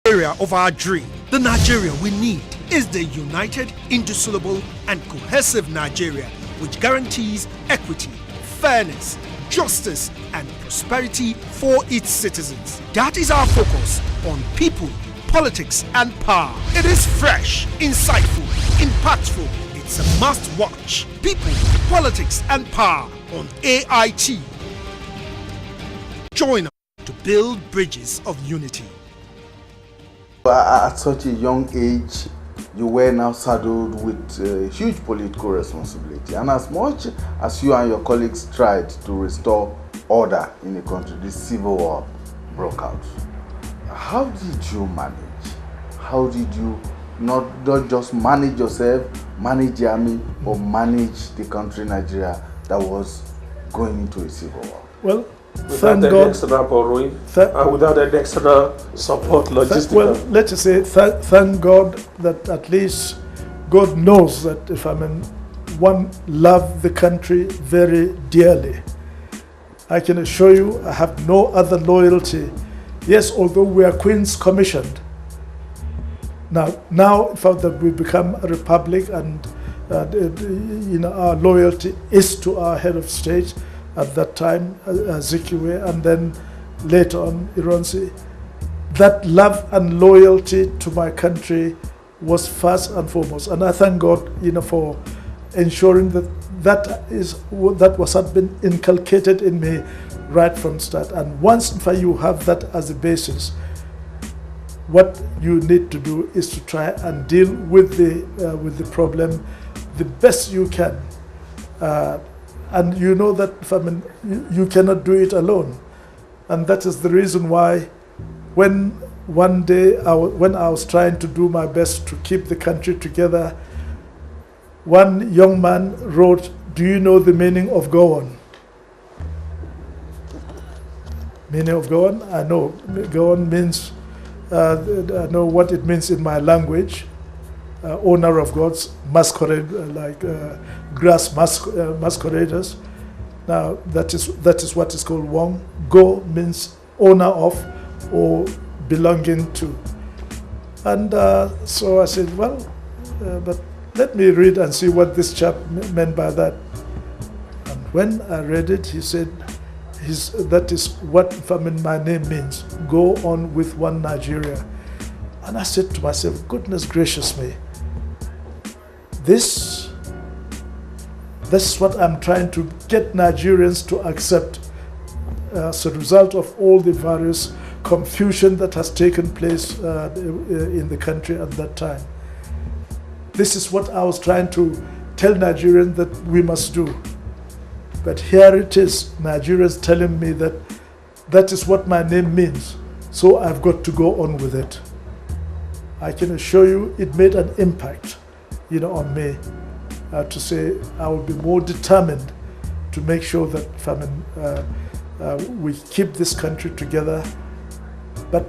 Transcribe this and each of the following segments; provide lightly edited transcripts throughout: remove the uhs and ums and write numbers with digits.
Nigeria of our dream. The Nigeria we need is the united, indissoluble, and cohesive Nigeria which guarantees equity, fairness, justice, and prosperity for its citizens. That is our focus on people, politics, and power. It is fresh, insightful, impactful. It's a must-watch. People, politics, and power on AIT. Join us to build bridges of unity. At such a young age, you were now saddled with huge political responsibility. And as much as you and your colleagues tried to restore order in the country, the civil war broke out. How did you manage? How did you not just manage yourself, manage the army, or manage the country, Nigeria, that was going into a civil war? Well, without the external borrowing, without the external support, logistical. Well, let's just say thank God that at least God knows that if one love the country very dearly. I can assure you I have no other loyalty. Yes, although we are Queen's commissioned. Now in fact that we become a republic and our loyalty is to our head of state. At that time, Zikiwe, and then later on, Ironsi. That love and loyalty to my country was first and foremost. And I thank God, for ensuring that had been inculcated in me right from start. And once you have that as a basis, what you need to do is to try and deal with the problem the best you can. And you know that you cannot do it alone. And that is the reason why when one day when I was trying to do my best to keep the country together, one young man wrote, "Do you know the meaning of Gowon?" Meaning of Gowon? I know. Gowon means, I know what it means in my language. Owner of gods, masquerade, like grass masqueraders. Now that is what is called Wong. Go means owner of or belonging to. And so I said, well, but let me read and see what this chap meant by that. And when I read it, he said, that is what my name means. Go on with one Nigeria. And I said to myself, goodness gracious me. This is what I'm trying to get Nigerians to accept as a result of all the various confusion that has taken place in the country at that time. This is what I was trying to tell Nigerians that we must do. But here it is, Nigerians telling me that is what my name means, so I've got to go on with it. I can assure you it made an impact on me to say I will be more determined to make sure that we keep this country together. But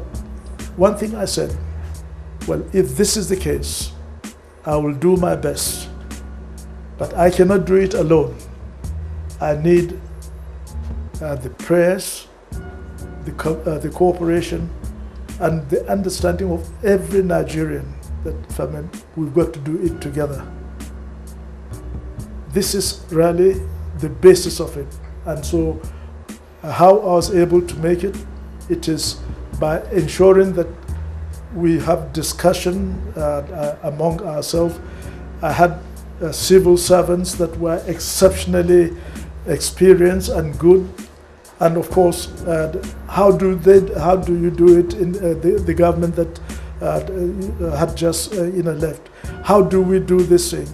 one thing I said, well, if this is the case, I will do my best, but I cannot do it alone. I need the prayers, the cooperation, and the understanding of every Nigerian that we've got to do it together. This is really the basis of it. And so how I was able to make it, it is by ensuring that we have discussion among ourselves. I had civil servants that were exceptionally experienced and good. And of course, how do you do it in the government that had just left? How do we do this thing?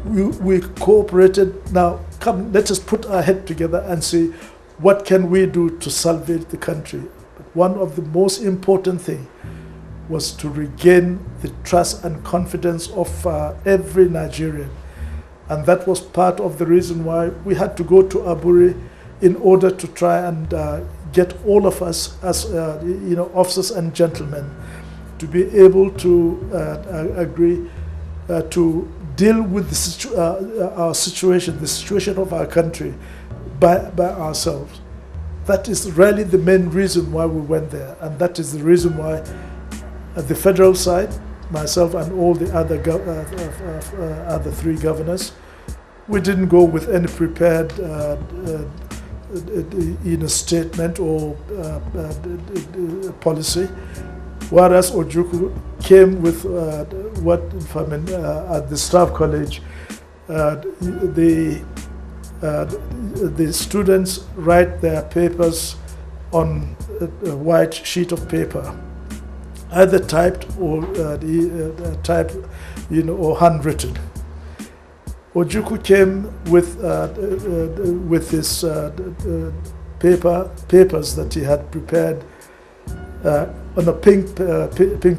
We cooperated. Now, come, let us put our head together and see what can we do to salvage the country. But one of the most important things was to regain the trust and confidence of every Nigerian. And that was part of the reason why we had to go to Aburi in order to try and get all of us as officers and gentlemen to be able to agree to deal with our situation, the situation of our country by ourselves. That is really the main reason why we went there, and that is the reason why At the federal side, myself and all the other other three governors, we didn't go with any prepared statement or policy, whereas Ojukwu came with what, if I mean, at the staff college, the students write their papers on a white sheet of paper, either typed or typed, or handwritten. Ojukwu came with his papers that he had prepared on a pink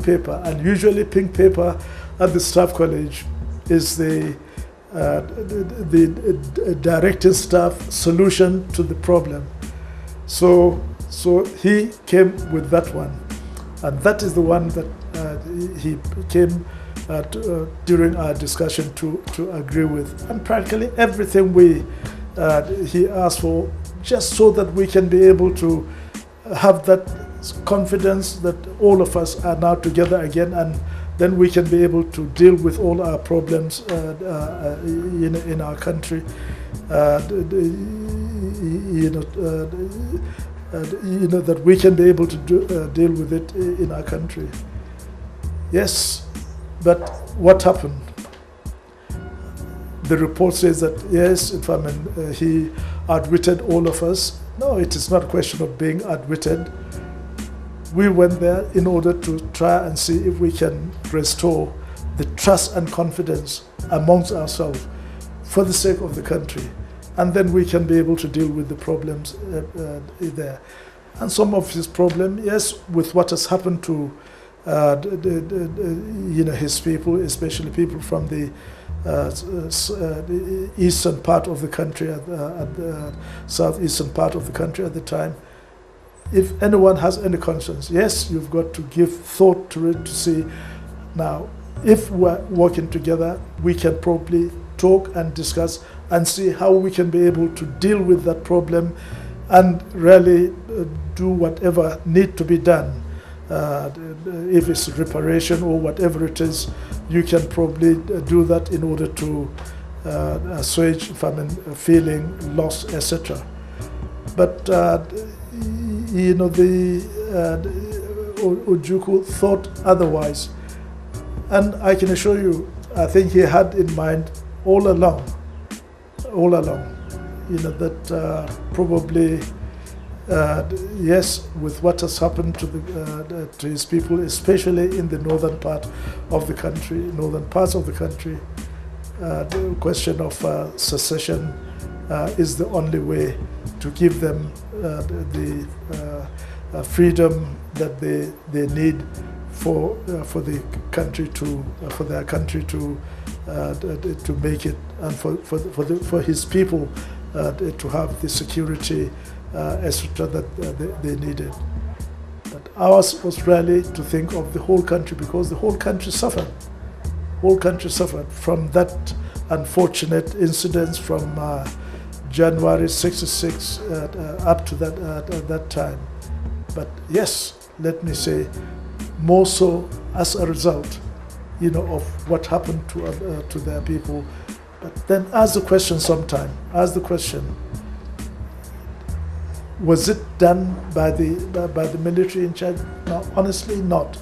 paper, and usually pink paper at the staff college is the directing staff solution to the problem. So he came with that one, and that is the one that he came during our discussion to agree with, and practically everything he asked for, just so that we can be able to have that confidence that all of us are now together again, and then we can be able to deal with all our problems in our country. That we can be able to deal with it in our country. Yes, but what happened? The report says that yes, if I mean, he outwitted all of us. No, it is not a question of being outwitted. We went there in order to try and see if we can restore the trust and confidence amongst ourselves for the sake of the country. And then we can be able to deal with the problems there. And some of his problem, yes, with what has happened to his people, especially people from the eastern part of the country, the southeastern part of the country at the time. If anyone has any conscience, yes, you've got to give thought to it to see, now, if we're working together, we can probably talk and discuss and see how we can be able to deal with that problem and really do whatever need to be done. If it's reparation or whatever it is, you can probably do that in order to assuage feeling, loss, etc. But Ojukwu thought otherwise, and I can assure you, I think he had in mind all along, that probably, yes, with what has happened to his people, especially in the northern part of the country, the question of secession is the only way to give them the freedom that they need for their country to make it, and for his people to have the security, etc. that they needed. But ours was really to think of the whole country, because the whole country suffered. From that unfortunate incidents from January '66 up to that time. But yes, let me say, more so as a result, of what happened to their people. But then ask the question sometime. Was it done by the military in charge? No, honestly not.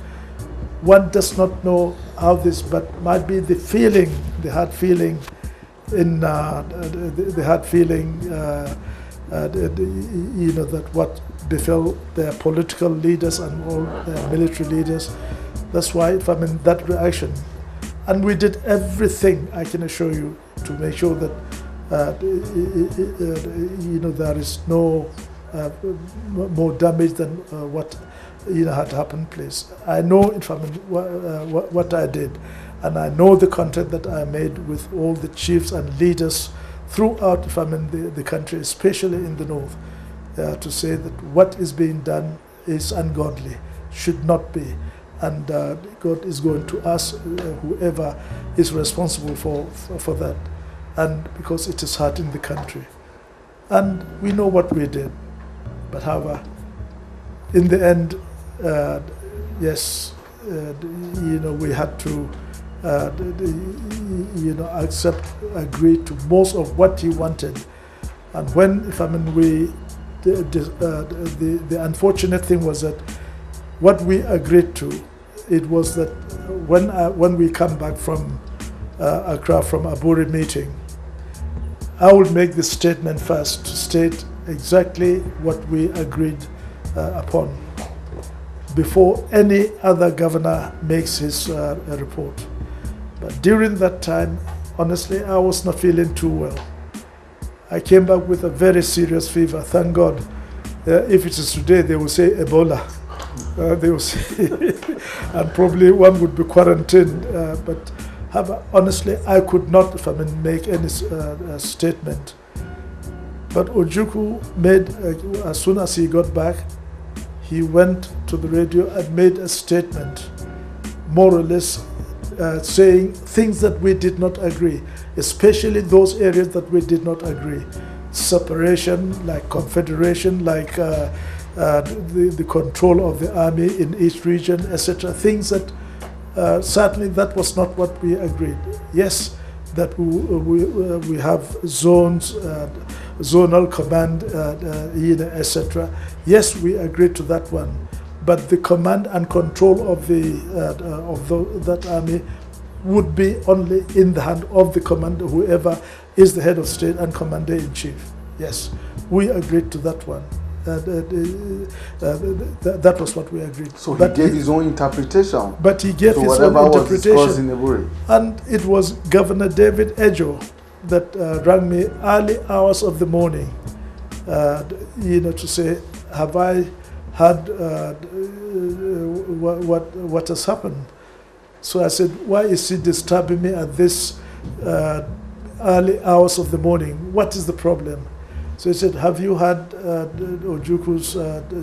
One does not know how this, but might be the feeling, the hard feeling that what befell their political leaders and all their military leaders. That's why, that reaction. And we did everything, I can assure you, to make sure that there is no more damage than what had happened, please. I know what I did, and I know the contact that I made with all the chiefs and leaders throughout the country, especially in the north, to say that what is being done is ungodly, should not be, and God is going to ask whoever is responsible for that, and because it is hurting the country. And we know what we did. But however, in the end, yes, we had to agree to most of what he wanted. And when, the unfortunate thing was that what we agreed to, it was that when we come back from Accra from Aburi meeting, I will make the statement first to state exactly what we agreed upon before any other governor makes his report. But during that time, honestly, I was not feeling too well. I came back with a very serious fever. Thank God. If it is today, they will say Ebola. They will say, and probably one would be quarantined. But honestly, I could not, make any statement. But Ojukwu made, as soon as he got back, he went to the radio and made a statement, more or less saying things that we did not agree, especially those areas that we did not agree. Separation, like confederation, like the control of the army in each region, etc. Things that certainly that was not what we agreed. Yes, that we have zones, zonal command, etc. Yes, we agreed to that one, but the command and control of that army would be only in the hand of the commander, whoever is the head of state and commander-in-chief. Yes, we agreed to that one. That was what we agreed. So he gave his own interpretation. But he gave his own interpretation. And it was Governor David Ejo that rang me early hours of the morning, to say, have I had what has happened? So I said, why is he disturbing me at this early hours of the morning? What is the problem? So he said, have you had Ojukwu's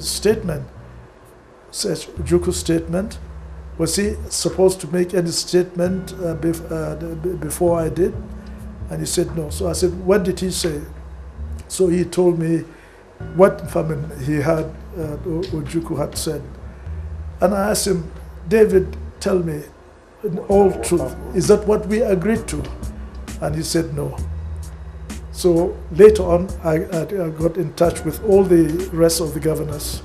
statement? Says Ojukwu's statement. Was he supposed to make any statement before I did? And he said no. So I said, what did he say? So he told me what he had, Ojukwu had said. And I asked him, David, tell me in all truth, is that what we agreed to? And he said no. So later on, I got in touch with all the rest of the governors,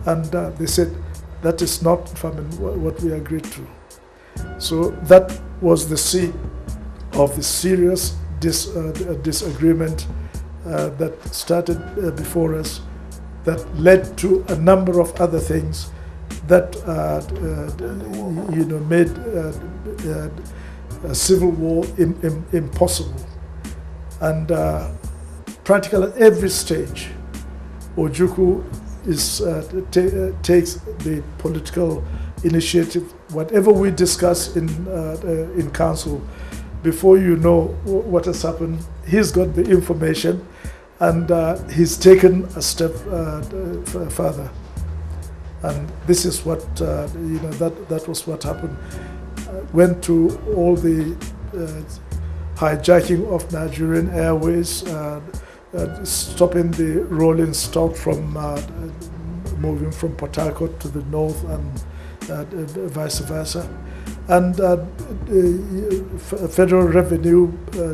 and they said that is not what we agreed to. So that was the seed of the serious disagreement that started before us, that led to a number of other things that made a civil war impossible. And practically at every stage, Ojukwu takes the political initiative. Whatever we discuss in council, before you know what has happened, he's got the information, and he's taken a step further. And this is what that was what happened. Went to all the hijacking of Nigerian Airways, stopping the rolling stock from moving from Port Harcourt to the north and vice versa. And federal revenue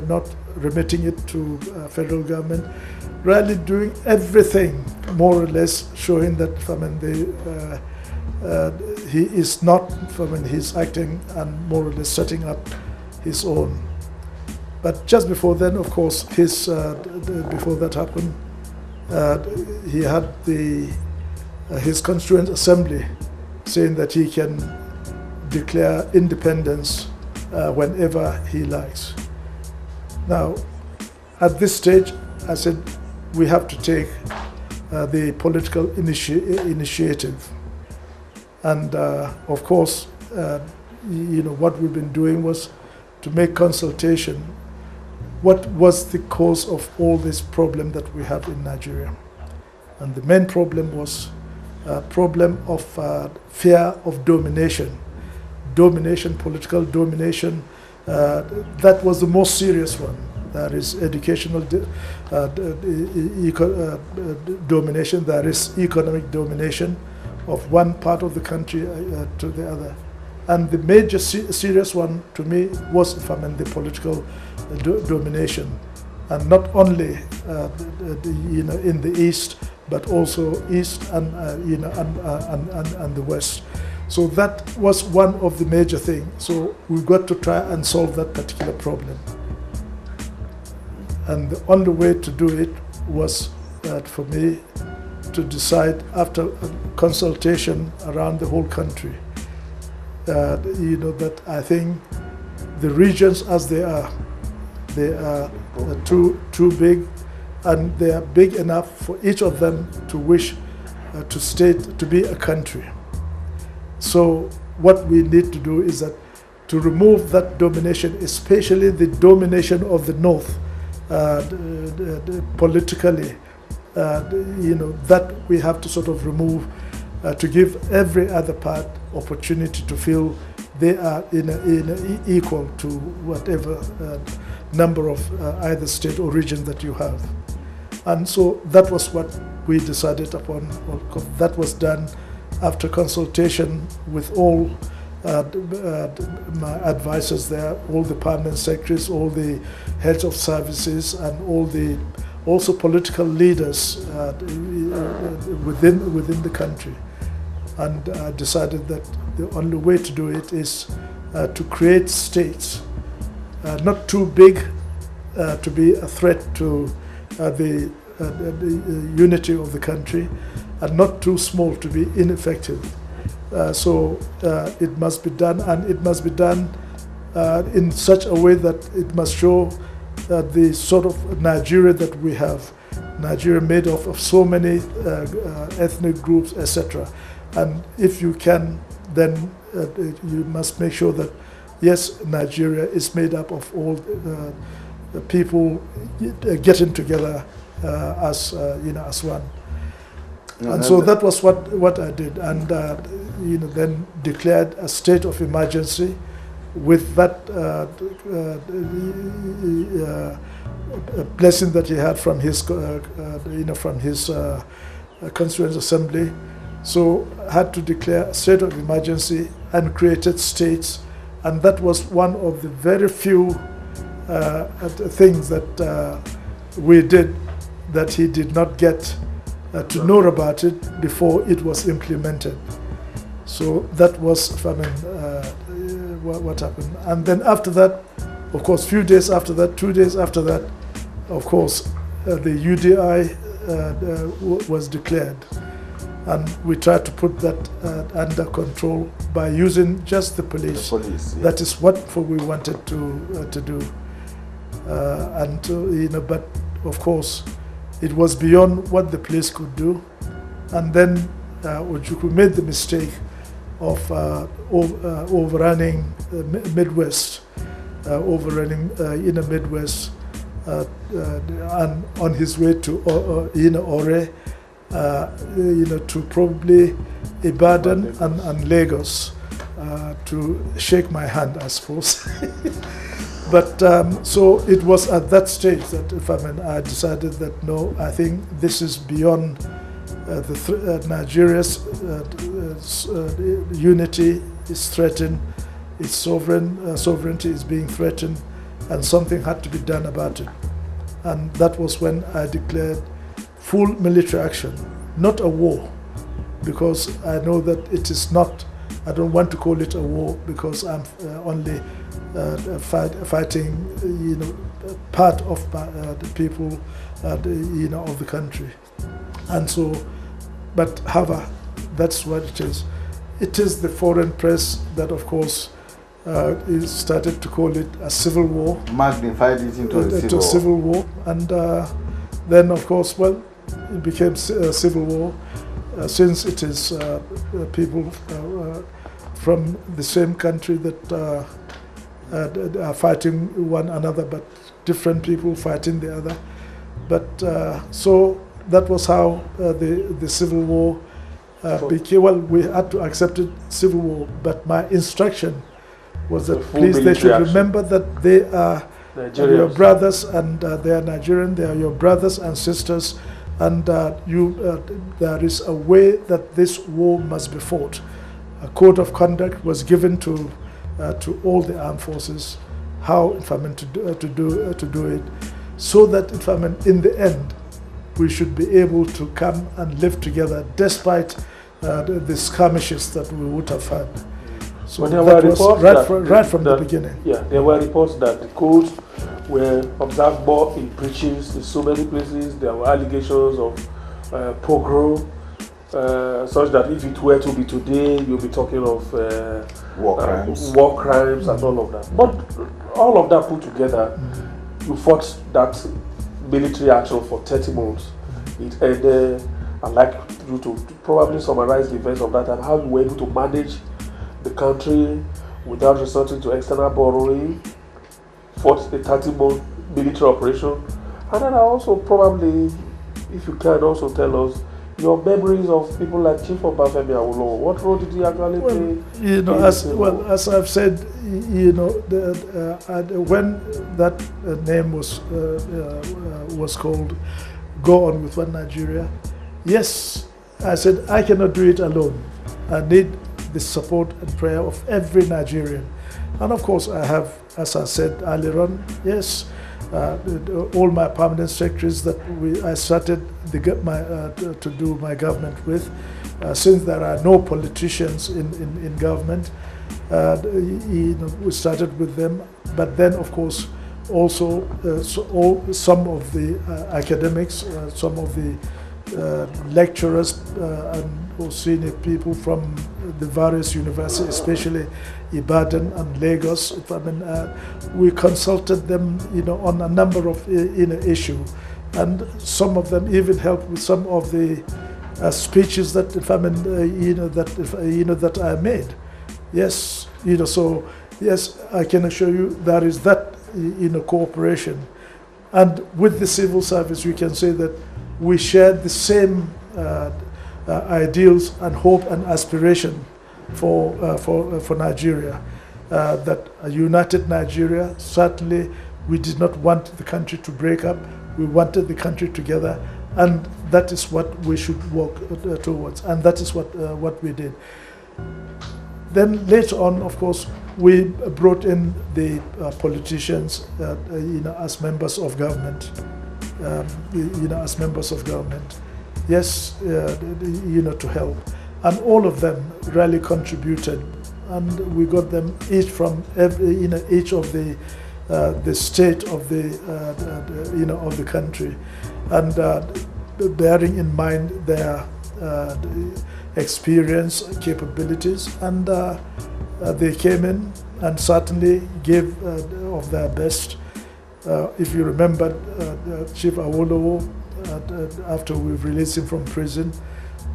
not remitting it to federal government, really doing everything more or less showing that he is not, he's acting and more or less setting up his own. But just before then, of course, before that happened, he had his Constituent Assembly saying that he can declare independence whenever he likes. Now, at this stage, I said we have to take the political initiative. And of course, what we've been doing was to make consultation. What was the cause of all this problem that we have in Nigeria? And the main problem was a problem of fear of domination, political domination. That was the most serious one. There is educational domination, there is economic domination of one part of the country to the other. And the major serious one to me was, if I mean, the political domination, and not only in the east, but also east and and the west. So that was one of the major things. So we've got to try and solve that particular problem. And the only way to do it was for me to decide, after consultation around the whole country, that I think the regions as they are too big, and they are big enough for each of them to wish to be a country. So what we need to do is that to remove that domination, especially the domination of the North, politically, that we have to sort of remove, to give every other part opportunity to feel they are equal to whatever number of either state or region that you have. And so that was what we decided upon. That was done after consultation with all my advisors there, all the permanent secretaries, all the heads of services, and all the also political leaders within the country. And I decided that the only way to do it is to create states, not too big to be a threat to the unity of the country, and not too small to be ineffective. So it must be done, and it must be done in such a way that it must show the sort of Nigeria that we have, Nigeria made of so many ethnic groups, etc. And if you can, then you must make sure that, yes, Nigeria is made up of all people getting together as one. And so that was what I did, and then declared a state of emergency with that blessing that he had from his Constituent Assembly. So had to declare a state of emergency and created states, and that was one of the very few things that we did that he did not get to know about it before it was implemented. So that was, what happened. And then after that, of course, 2 days after that, of course, the UDI was declared. And we tried to put that under control by using just the police. Yeah. That is what we wanted to do. But of course, it was beyond what the police could do. And then Ojukwu made the mistake of overrunning Midwest, Midwest, and on his way to Ore, to probably Ibadan and Lagos, to shake my hand, I suppose. But so it was at that stage that I decided that no, I think this is beyond Nigeria's unity is threatened, its sovereignty is being threatened, and something had to be done about it. And that was when I declared full military action, not a war, because I know that it is not. I don't want to call it a war because I'm only fighting, part of the people, of the country, and so. But however, that's what it is. It is the foreign press that, of course, started to call it a civil war. Magnified it into a civil war. And then, of course, well, it became a civil war since it is people from the same country that are fighting one another, but different people fighting the other. But so that was how the civil war became. Well, we had to accept it, civil war, but my instruction was that please, they should remember that they are your brothers, and they are Nigerian, they are your brothers and sisters and there is a way that this war must be fought. A code of conduct was given to all the armed forces, how to do it, so that in the end we should be able to come and live together despite the skirmishes that we would have had. So but there that were was reports right from the beginning. Yeah, there were reports that the codes were observed more in preachings in so many places. There were allegations of pogrom, such that if it were to be today, you'll be talking of war crimes and all of that. But all of that put together, you fought that military action for 30 months. It ended. I'd like you to probably summarize the events of that time, how you were able to manage the country without resorting to external borrowing, fought a 30-month military operation, and then also probably, if you can also tell us your memories of people like Chief Obafemi Awolowo. What role did he actually play? As I've said, when that name was called, Go On With One Nigeria, yes, I said I cannot do it alone. I need the support and prayer of every Nigerian. And of course I have, as I said earlier on, yes, all my permanent secretaries that I started to do my government with, since there are no politicians in government, we started with them. But then of course also some of the academics, some of the lecturers and senior people from the various universities, especially Ibadan and Lagos. We consulted them, on a number of issues, and some of them even helped with some of the speeches that that I made. Yes, so yes, I can assure you there is that cooperation, and with the civil service, we can say that we shared the same ideals and hope and aspiration for Nigeria, that a united Nigeria. Certainly we did not want the country to break up. We wanted the country together, and that is what we should work towards, and that is what we did. Then later on, of course, we brought in the politicians as members of government. As members of government, yes, to help, and all of them really contributed, and we got them each from each of the state of the country, and bearing in mind their experience, capabilities, and they came in and certainly gave of their best. If you remember, Chief Awolowo, after we released him from prison,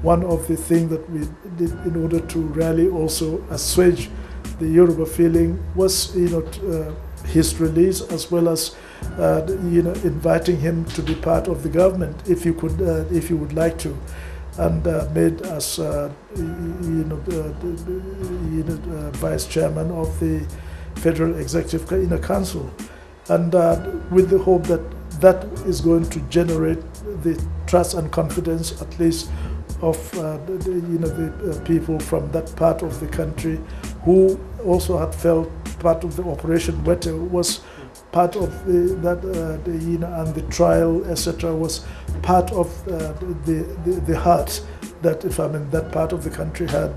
one of the things that we did in order to really also assuage the Yoruba feeling was, his release, as well as, inviting him to be part of the government, if you could, if you would like to, and made us, vice chairman of the Federal Executive Council. And with the hope that that is going to generate the trust and confidence, at least, of the people from that part of the country, who also had felt part of the Operation Wete was part of and the trial, etc., was part of the heart that that part of the country had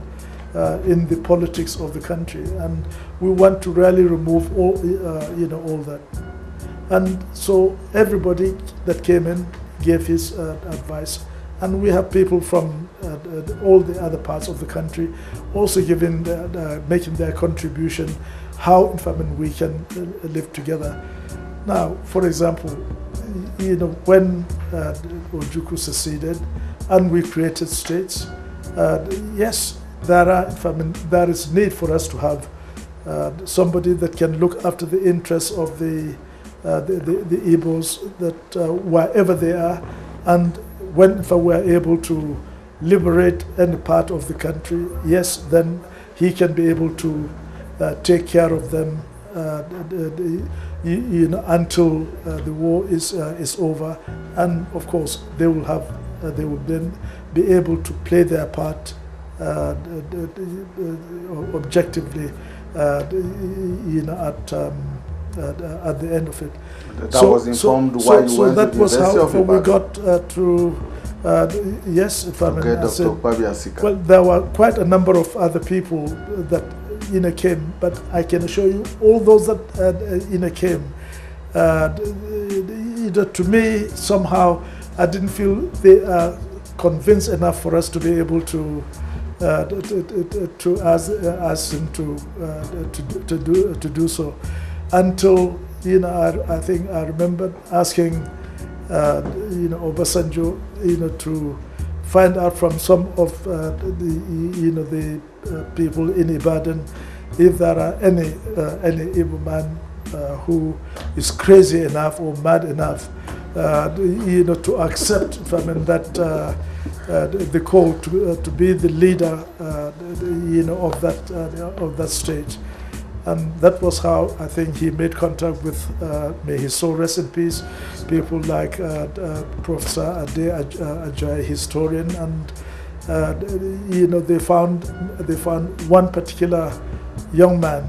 in the politics of the country, and we want to really remove all all that. And so everybody that came in gave his advice, and we have people from all the other parts of the country also giving making their contribution, how we can live together. Now, for example, when Ojukwu seceded and we created states, yes, there is need for us to have somebody that can look after the interests of the Igbos, that wherever they are, and when we're able to liberate any part of the country, yes, then he can be able to take care of them, until the war is over, and of course they will then be able to play their part objectively, at the end of it. That was informed why you went that to the was University how of we Ibadan. got through. Yes, if I Okay, may. Dr. Kwabiasika. Well, there were quite a number of other people that came, but I can assure you, all those that came, to me somehow I didn't feel they are convinced enough for us to be able to ask him to do so, until I think I remember asking Obasanjo to find out from some of the people in Ibadan if there are any Igbo man who is crazy enough or mad enough to accept the call to be the leader of that state. And that was how I think he made contact with, may his soul rest in peace, people like Professor Ade Ajayi, historian, and they found one particular young man,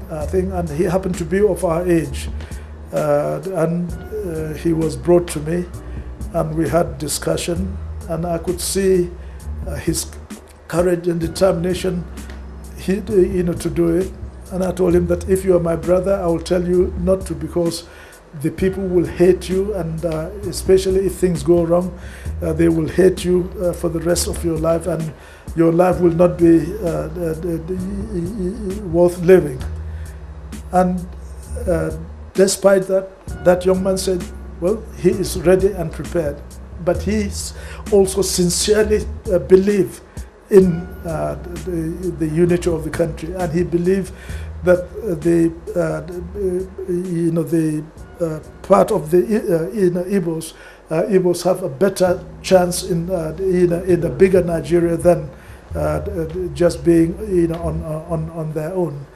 I think, and he happened to be of our age, and he was brought to me, and we had discussion, and I could see his courage and determination, to do it. And I told him that if you are my brother, I will tell you not to, because the people will hate you, and especially if things go wrong, they will hate you for the rest of your life, and your life will not be worth living. And despite that young man said, well, he is ready and prepared, but he also sincerely believed in the unity of the country, and he believed that the part of the Igbos have a better chance in a bigger Nigeria than just being on their own.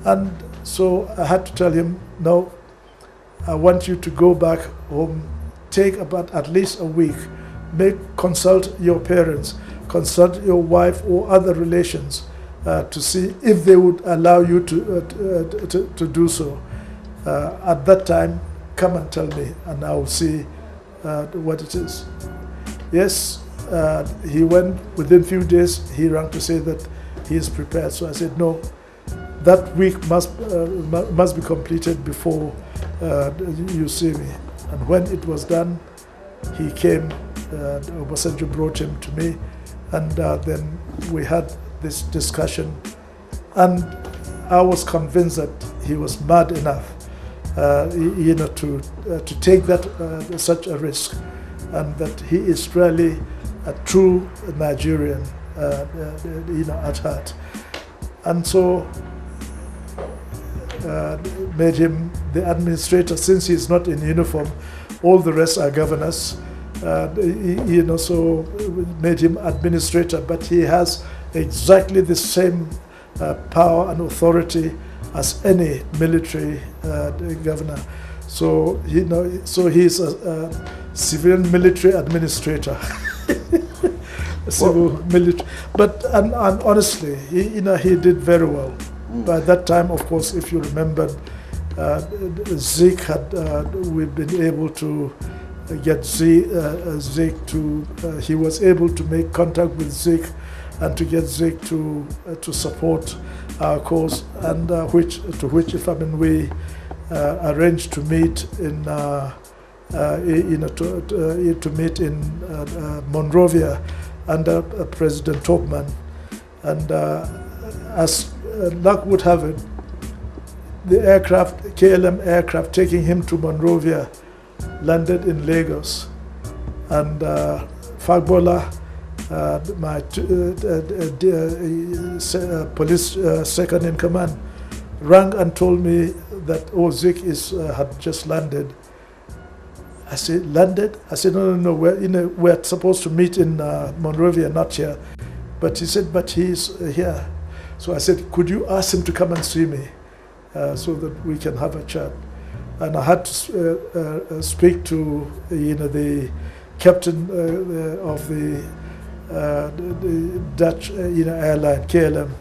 And so I had to tell him, no, I want you to go back home, take about at least a week, consult your parents, consult your wife or other relations to see if they would allow you to do so. At that time, come and tell me, and I will see what it is. Yes, he went. Within a few days, he rang to say that he is prepared. So I said, no, that week must be completed before you see me. And when it was done, he came. Obasanjo brought him to me, and then we had this discussion, and I was convinced that he was mad enough, to take such a risk, and that he is really a true Nigerian, at heart. And so made him the administrator, since he is not in uniform. All the rest are governors. So made him administrator, but he has exactly the same power and authority as any military governor. So so he's a civilian military administrator. Civil military, but and honestly, he did very well. By that time, of course, if you remember, Zeke we've been able to get Zeke to, he was able to make contact with Zeke and to get Zeke to support our cause, and which we arranged to meet in to meet in Monrovia under President Topman, and as luck would have it, the KLM aircraft taking him to Monrovia landed in Lagos, and Fagbola, my police second in command, rang and told me that Zeke had just landed. I said, landed? I said, no, we're supposed to meet in Monrovia, not here. But he said, but he's here. So I said, could you ask him to come and see me so that we can have a chat? and I had to speak to the captain of the Dutch airline KLM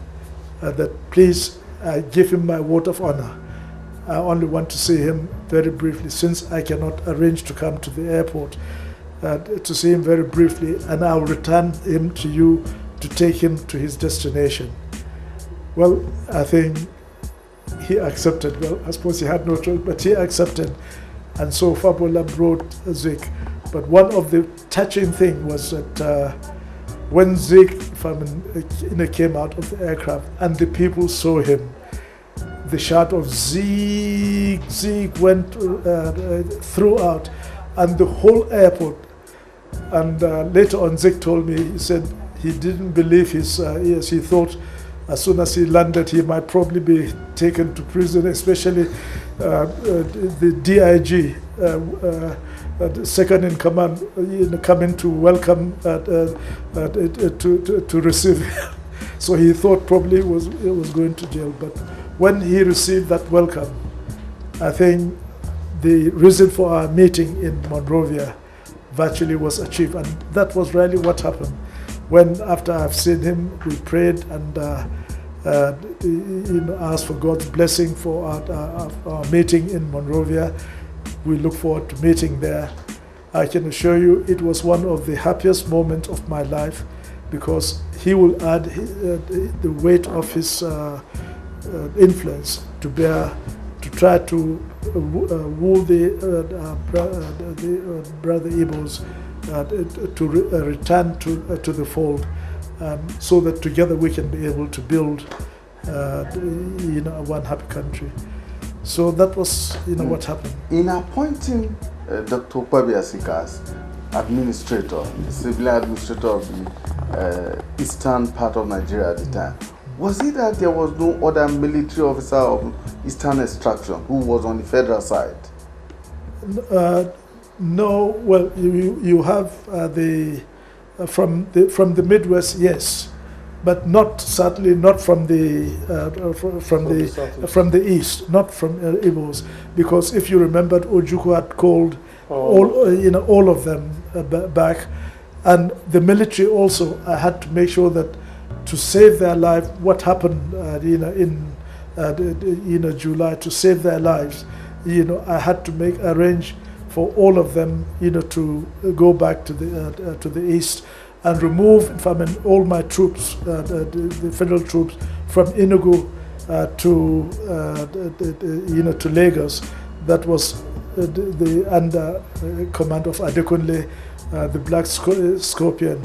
that please give him my word of honor. I only want to see him very briefly, since I cannot arrange to come to the airport, to see him very briefly, and I'll return him to you to take him to his destination. Well, I think he accepted. Well, I suppose he had no choice, but he accepted. And so Fabola brought Zik. But one of the touching things was that when Zik came out of the aircraft and the people saw him, the shout of Zeke, Zeke went throughout, and the whole airport. And later on, Zeke told me, he said he didn't believe his ears. He thought as soon as he landed, he might probably be taken to prison, especially the DIG, the second in command, coming to welcome, to receive him. So he thought probably he was going to jail. But when he received that welcome, I think the reason for our meeting in Monrovia virtually was achieved. And that was really what happened. When, after I've seen him, we prayed and asked for God's blessing for our meeting in Monrovia. We look forward to meeting there. I can assure you it was one of the happiest moments of my life, because he will add the weight of his influence to bear, to try to woo the brother Igbos to return to the fold, so that together we can be able to build one happy country. So that was what happened. In appointing Dr. Okpabi Asika as administrator, the civilian administrator of the eastern part of Nigeria at the time, was it that there was no other military officer of eastern extraction who was on the federal side? No. Well, you have from the Midwest, yes, but certainly not from the east, not from Igbos, because if you remembered, Ojukwu had called all of them back, and the military also had to make sure that to save their life. What happened in July, to save their lives, I had to arrange for all of them to go back to the east and remove all my troops, the federal troops, from Enugu to Lagos. That was under command of Adekunle, the Black Scorpion,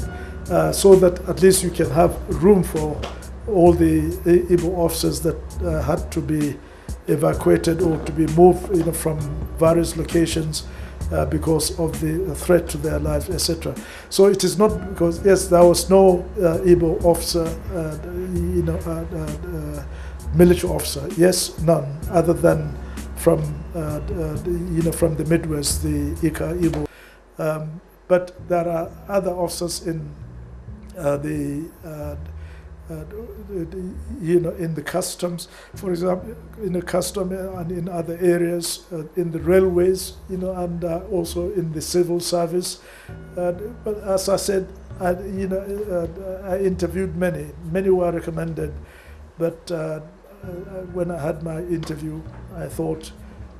so that at least you can have room for all the Igbo officers that had to be evacuated or to be moved from various locations because of the threat to their lives, etc. So it is not because, yes, there was no Igbo officer, military officer, yes, none, other than from the Midwest, the Ika Igbo. But there are other officers in in the customs, for example, in the custom and in other areas, in the railways, and also in the civil service. But as I said, I interviewed many were recommended, but when I had my interview, I thought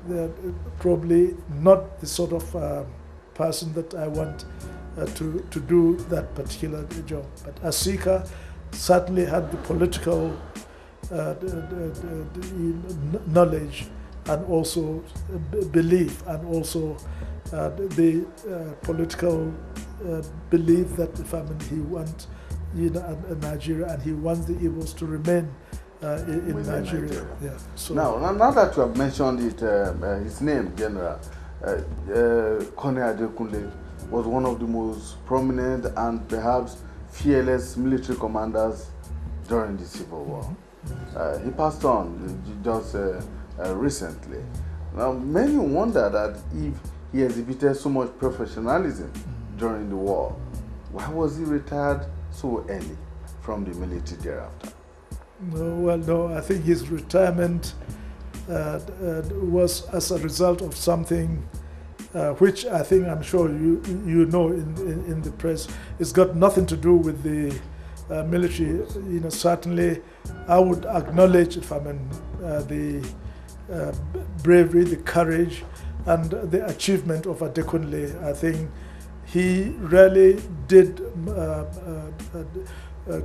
that probably not the sort of person that I want to do that particular job. But Asika certainly had the political knowledge and also belief, and also the political belief that he wants Nigeria, and he wants the Igbos to remain in Nigeria. Yeah. So now that you have mentioned it, his name, General Colonel Adekunle, was one of the most prominent and perhaps fearless military commanders during the Civil War. He passed on just recently. Now, many wonder that if he exhibited so much professionalism during the war, why was he retired so early from the military thereafter? No, I think his retirement was as a result of something which I think, I'm sure you know in the press. It's got nothing to do with the military. Certainly I would acknowledge, if I mean, the bravery, the courage, and the achievement of Adekunle. I think he really did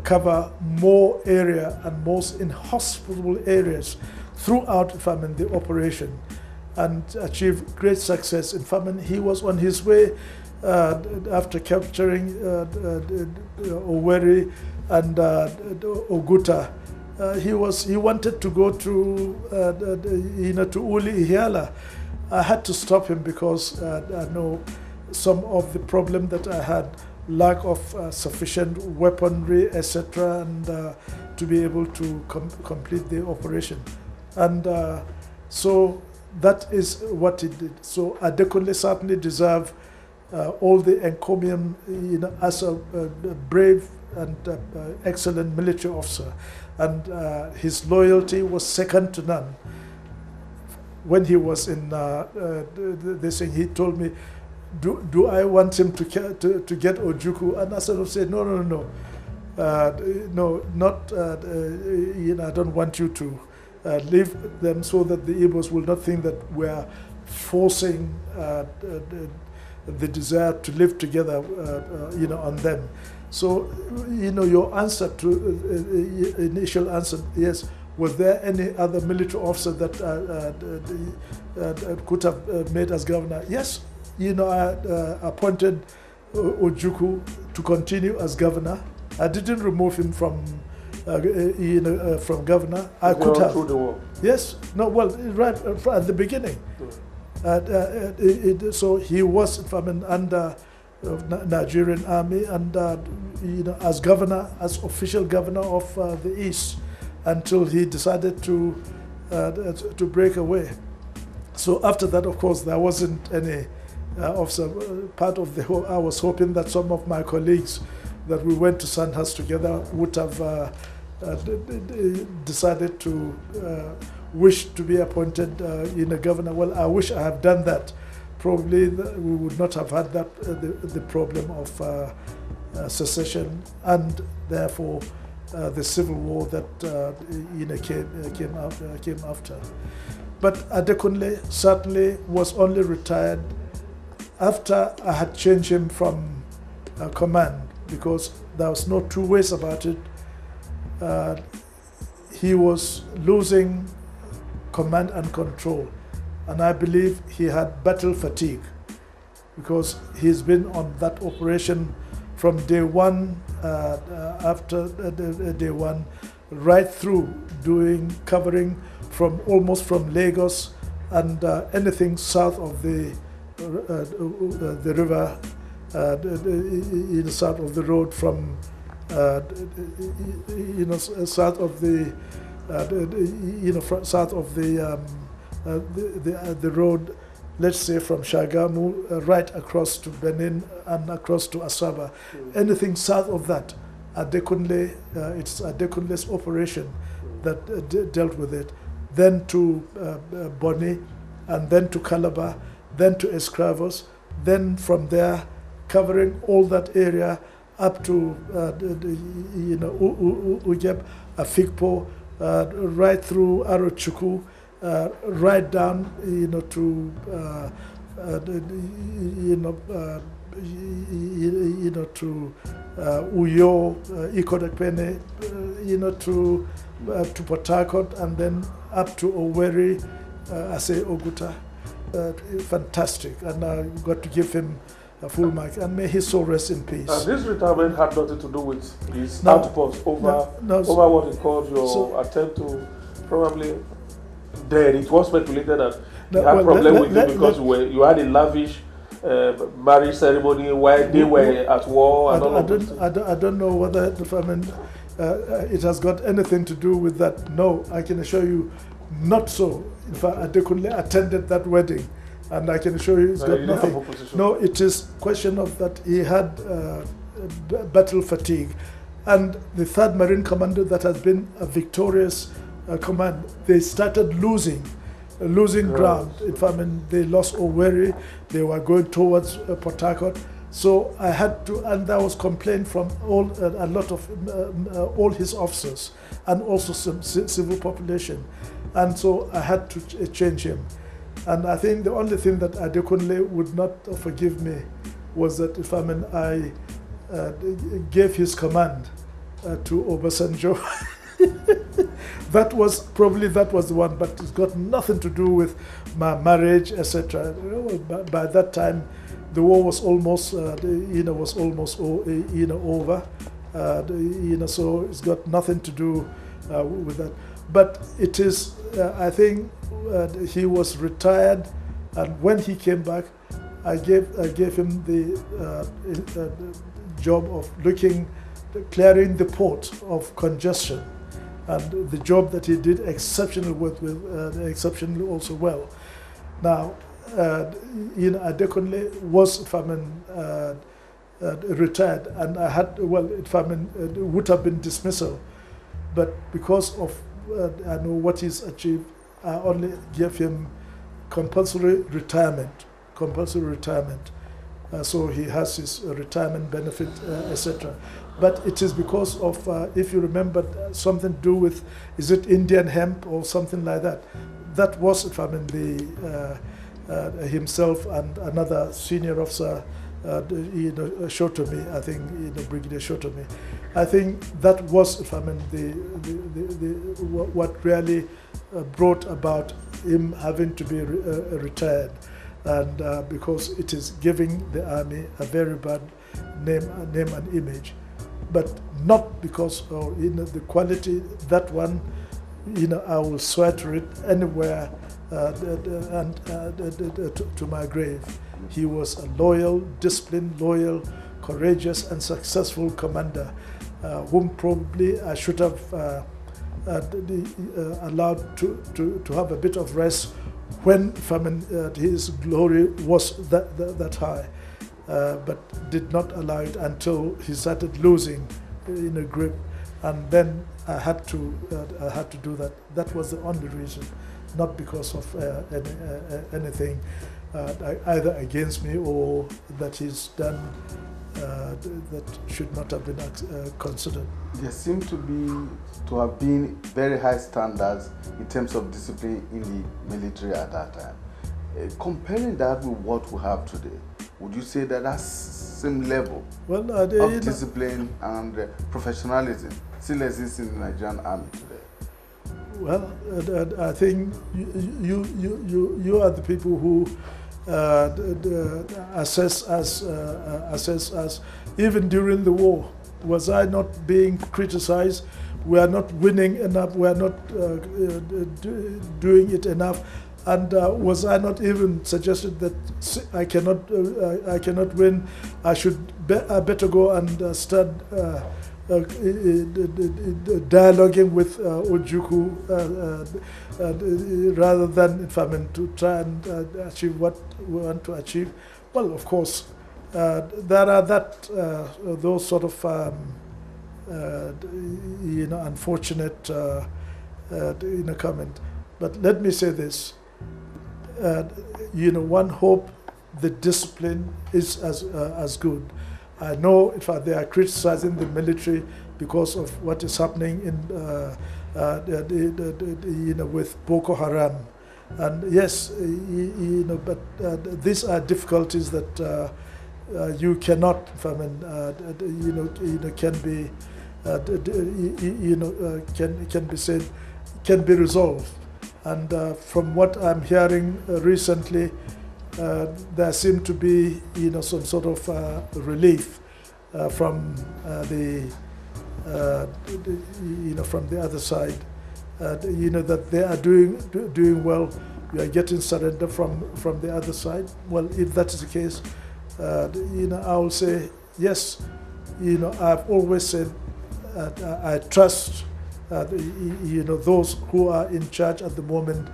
cover more area and most inhospitable areas throughout, if I mean, the operation, and achieved great success. In fact, he was on his way after capturing Owerri and Oguta. He wanted to go to Uli Ihiala. I had to stop him because I know some of the problem that I had, lack of sufficient weaponry, etc., and to be able to complete the operation. And so that is what he did. So Adekunle certainly deserve all the encomium, as a brave and excellent military officer. And his loyalty was second to none. When he was in this thing, he told me, do I want him to get Ojukwu? And I sort of said, no, not, I don't want you to leave them, so that the Igbos will not think that we're forcing the desire to live together, on them. So, your answer to initial answer, yes. Was there any other military officer that could have made as governor? Yes. I appointed Ojukwu to continue as governor. I didn't remove him from governor. I could have. Through the war. Yes. No. Well, right at the beginning. So he was, under Nigerian Army, and as governor, as official governor of the East, until he decided to break away. So after that, of course, there wasn't any officer. Part of the whole, I was hoping that some of my colleagues that we went to Sandhurst together would have decided to wish to be appointed governor. Well, I wish I had done that. Probably we would not have had that the problem of secession, and therefore the civil war that came after. But Adekunle certainly was only retired after I had changed him from command, because there was no two ways about it. He was losing command and control, and I believe he had battle fatigue, because he's been on that operation from day one, after day one, right through, covering almost from Lagos and anything south of the river, south of the road, from south of the south of the road, let's say from Shagamu right across to Benin and across to Asaba. Anything south of that, Adekunle, it's Adekunle's operation that dealt with it. Then to Boni, and then to Calabar, then to Escravos, then from there covering all that area up to Ujeb, Afikpo, right through Arochukwu, right down to to Uyo, Ikodakpene, to Port Harcourt, and then up to Owerri, Oguta. Fantastic, and I got to give him a full mark, and may his soul rest in peace. And this retirement had nothing to do with his outpost over what he called your attempt to probably. Then it was speculated that he had problem with you because you had a lavish marriage ceremony while they were at war and all of that. I don't know whether it has got anything to do with that. No, I can assure you, not so. In fact, Adekunle attended that wedding, and I can assure you it's got nothing. No, it is question of that he had battle fatigue, and the 3rd Marine Commando that has been a victorious command, they started losing. losing ground. If I mean, they lost Owerri, they were going towards Port Harcourt. So I had to, and there was complaint from a lot of all his officers and also some civil population, and so I had to change him. And I think the only thing that Adekunle would not forgive me was that if I mean I gave his command to Obasanjo. That was the one, but it's got nothing to do with my marriage, etc. By that time, the war was almost, over. So it's got nothing to do with that. But it is, I think, he was retired, and when he came back, I gave him the job of clearing the port of congestion. And the job that he did exceptionally exceptionally also well. Now, Adekunle was, retired, and I had, it would have been dismissal, but because of I know what he's achieved, I only gave him compulsory retirement. So he has his retirement benefit, etc. But it is because of, if you remember, something to do with, is it Indian hemp or something like that? That was, himself and another senior officer, Shotomi, I think, Brigadier Shotomi. I think that was, what really brought about him having to be retired. And because it is giving the army a very bad name and image, but not because of the quality. That one, I will swear to it anywhere and to my grave. He was a loyal, disciplined, courageous, and successful commander, whom probably I should have allowed to have a bit of rest when his glory was that high, but did not allow it until he started losing grip, and then I had to do that. That was the only reason, not because of anything either against me or that he's done that should not have been considered. There seem to have been very high standards in terms of discipline in the military at that time. Comparing that with what we have today, would you say that that same level of discipline and professionalism still exists in the Nigerian Army today? Well, I think you are the people who assess us. Even during the war, was I not being criticized? We are not winning enough. We are not doing it enough. And was I not even suggested that I cannot win? I better go and start dialoguing with Ojukwu rather than to try and achieve what we want to achieve. Well, of course, there are those sort of unfortunate comment. But let me say this. One hope the discipline is as good. I know if they are criticizing the military because of what is happening in with Boko Haram, and yes, but these are difficulties that you cannot, can be resolved. And from what I'm hearing recently, there seemed to be, some sort of relief from from the other side. That they are doing well. We are getting surrender from the other side. Well, if that is the case, I will say yes. I've always said I trust those who are in charge at the moment,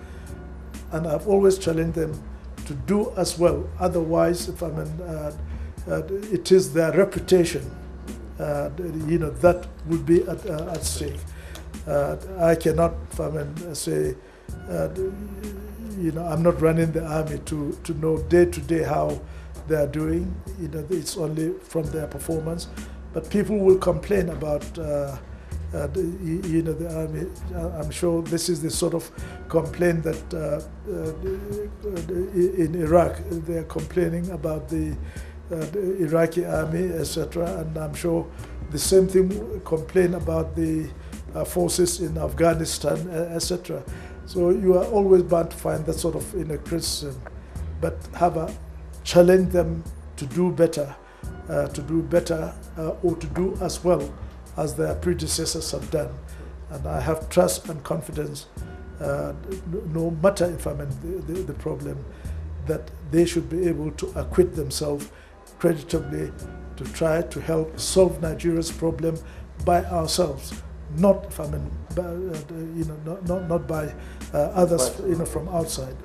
and I've always challenged them to do as well. Otherwise, it is their reputation, that would be at stake. I cannot, say, I'm not running the army to know day to day how they are doing. It's only from their performance. But people will complain about the army. I'm sure this is the sort of complaint that in Iraq they are complaining about the Iraqi army, etc. And I'm sure the same thing complain about the forces in Afghanistan, etc. So you are always bound to find that sort of criticism, but challenge them to do better, or to do as well as their predecessors have done. And I have trust and confidence, no matter if I'm in the problem, that they should be able to acquit themselves creditably to try to help solve Nigeria's problem by ourselves, not not by others from outside.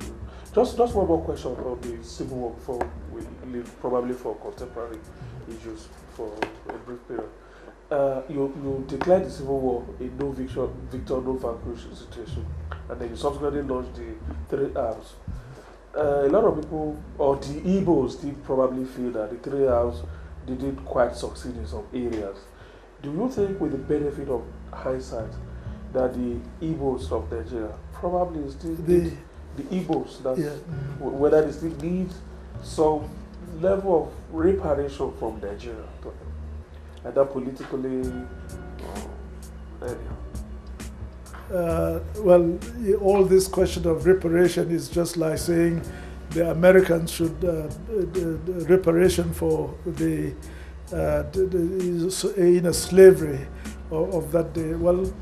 Just one more question on the civil war before we leave, probably for contemporary issues for a brief period. You declared the civil war a no victor, no vanquish situation, and then you subsequently launched the 3 R's. A lot of people, or the Igbos, did probably feel that the 3 R's didn't quite succeed in some areas. Do you think, with the benefit of hindsight, that the Igbos of Nigeria probably still the Igbos, whether they still need some level of reparation from Nigeria, either politically or well, all this question of reparation is just like saying the Americans should reparation for the slavery of that day. Well,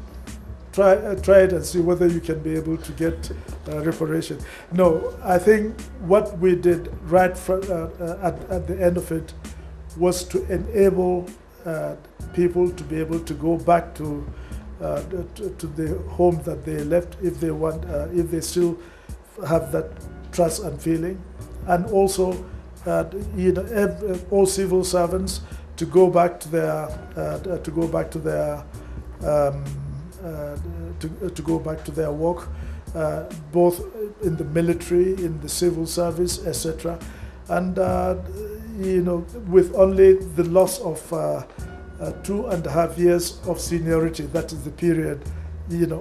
try it and see whether you can be able to get reparation. No, I think what we did right at the end of it was to enable people to be able to go back to the home that they left, if they want, if they still have that trust and feeling, and also all civil servants to go back to their work, both in the military, in the civil service, etc. And with only the loss of 2.5 years of seniority, that is the period,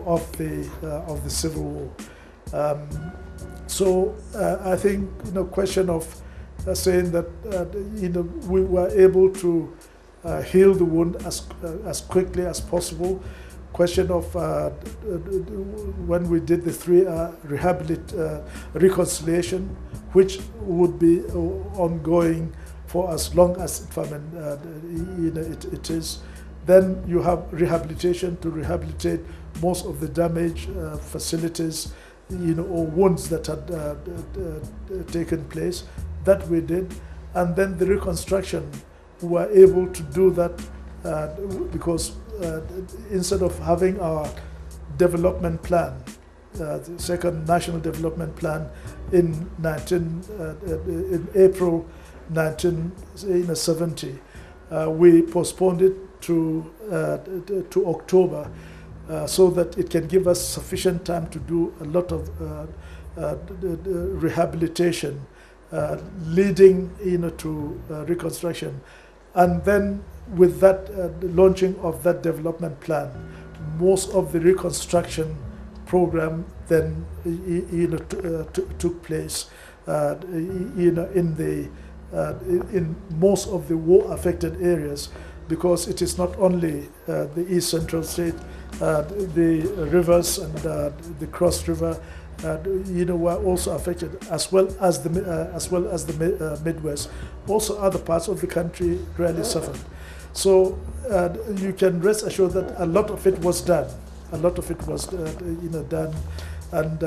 of the Civil War. So I think, question of saying that we were able to heal the wound as quickly as possible. Question of when we did the 3R reconciliation, which would be ongoing for as long as it is. Then you have rehabilitation to rehabilitate most of the damaged facilities, or wounds that had taken place. That we did, and then the reconstruction, we were able to do that because instead of having our development plan, the second national development plan in April 1970, we postponed it to October, so that it can give us sufficient time to do a lot of rehabilitation, leading to reconstruction. And then with that launching of that development plan, most of the reconstruction program then took place in most of the war-affected areas, because it is not only the East Central State, the rivers and the Cross River were also affected, as well as the Midwest. Also, other parts of the country really suffered. So you can rest assured that a lot of it was done. A lot of it was done, and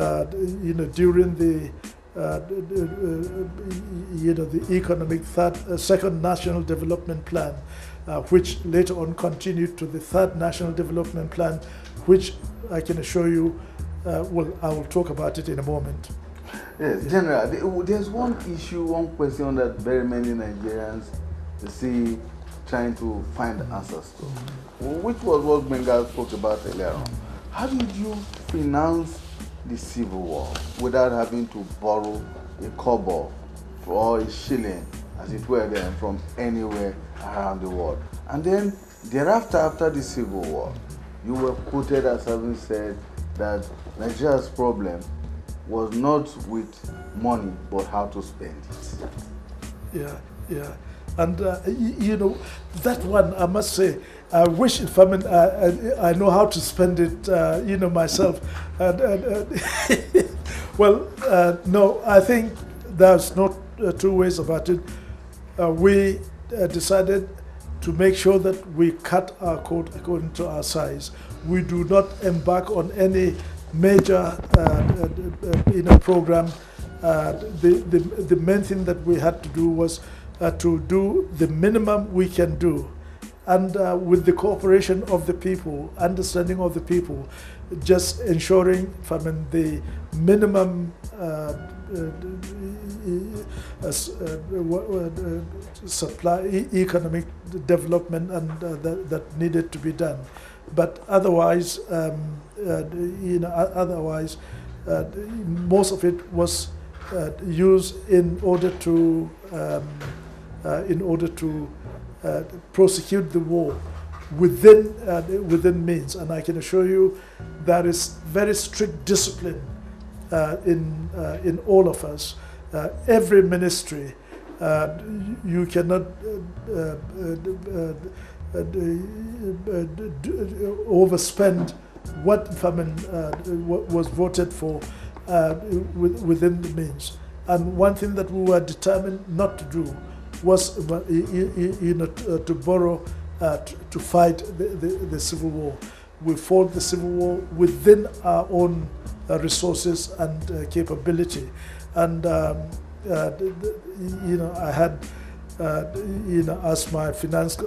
during the economic second national development plan, which later on continued to the third national development plan, which I can assure you, I will talk about it in a moment. Yes, General, there's one issue, one question that very many Nigerians see trying to find answers to, which was what Benga spoke about earlier on. How did you finance the Civil War without having to borrow a kobo or a shilling, as it were, then from anywhere around the world. And then thereafter, after the Civil War, you were quoted as having said that Nigeria's problem was not with money, but how to spend it. Yeah. And you know, that one, I must say, I wish, if I know how to spend it, you know, myself. Well, no, I think there's not two ways about it. We decided to make sure that we cut our coat according to our size. We do not embark on any major you know, program. The main thing that we had to do was to do the minimum we can do, and with the cooperation of the people, understanding of the people, just ensuring, the minimum supply, economic development, and that needed to be done. But otherwise, you know, otherwise, most of it was used in order to prosecute the war within means. And I can assure you there is very strict discipline in all of us. Every ministry, you cannot overspend what was voted for within the means. And one thing that we were determined not to do was you know, to borrow to fight the Civil War. We fought the Civil War within our own resources and capability. And you know, I had you know, as my finance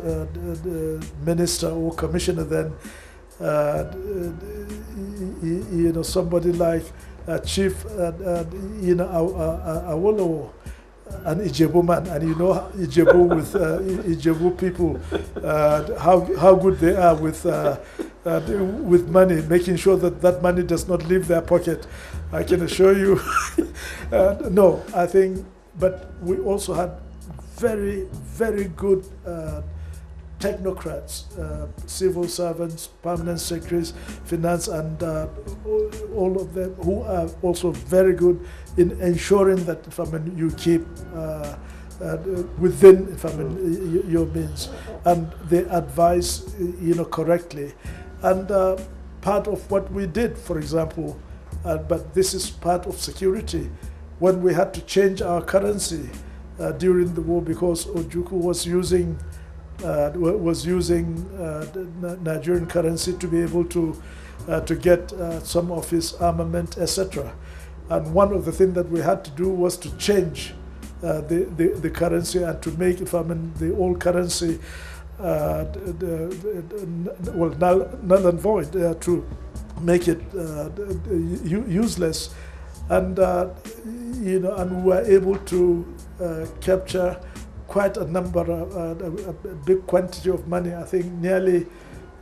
minister or commissioner then, you know, somebody like Chief you know, Awolowo, an Ijebu man, and you know Ijebu with Ijebu people, how good they are with money, making sure that that money does not leave their pocket. I can assure you. No, I think, but we also had very, very good technocrats, civil servants, permanent secretaries, finance, and all of them who are also very good in ensuring that you keep within your means, and they advise you know, correctly. And part of what we did, for example, but this is part of security, when we had to change our currency during the war, because Ojukwu was using Nigerian currency to be able to get some of his armament, etc. And one of the things that we had to do was to change the currency and to make the old currency well, null and void, to make it useless. And you know, and we were able to capture quite a number, a big quantity of money. I think nearly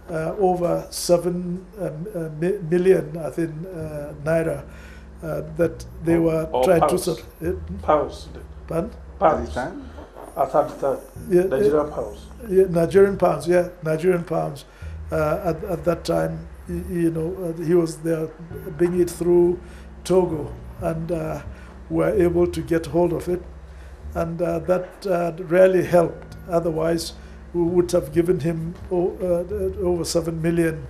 over 7 million, I think, naira that they were trying pounds. to Pounds. Pardon? Pounds. At that time. Yeah, Nigerian pounds. Yeah, Nigerian pounds. Yeah, Nigerian pounds. At that time, you know, he was there bringing it through Togo, and were able to get hold of it, and that really helped. Otherwise, we would have given him over 7 million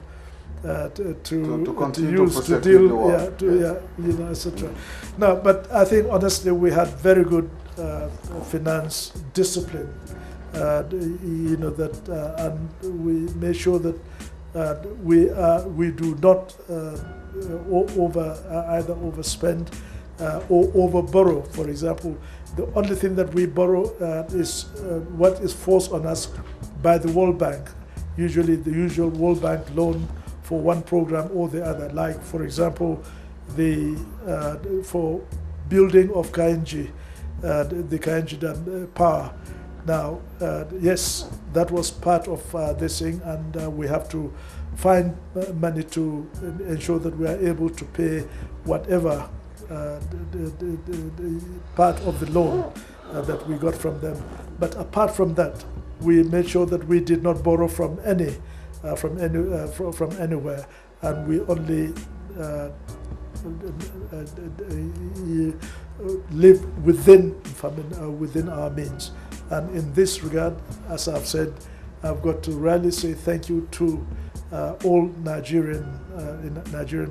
to use to deal, you know, etc. No, but I think honestly we had very good finance discipline. You know, that and we made sure that we do not either overspend or overborrow. For example, the only thing that we borrow is what is forced on us by the World Bank. Usually the usual World Bank loan for one program or the other. Like, for example, for building of Kainji, the Kainji Dam power. Now, yes, that was part of this thing, and we have to find money to ensure that we are able to pay whatever the part of the loan that we got from them. But apart from that, we made sure that we did not borrow from anywhere, and we only live within our means. And in this regard, as I've said, I've got to really say thank you to all Nigerian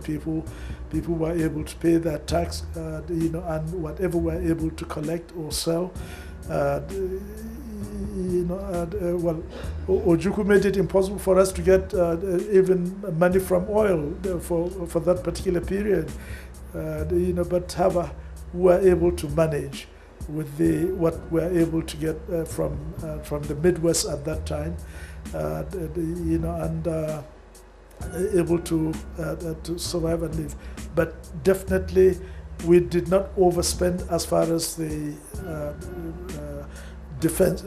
people who were able to pay their tax, and whatever we're able to collect or sell. Ojukwu made it impossible for us to get even money from oil for that particular period. But however, we were able to manage with what we were able to get from the Midwest at that time, and able to survive and live. But definitely, we did not overspend as far as the defense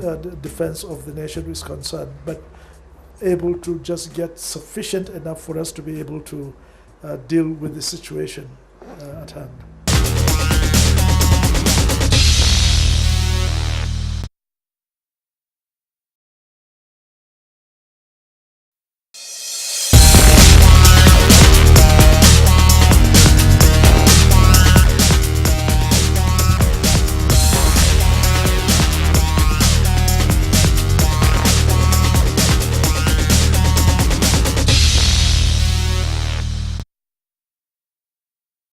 of the nation is concerned, but able to just get sufficient enough for us to be able to deal with the situation at hand.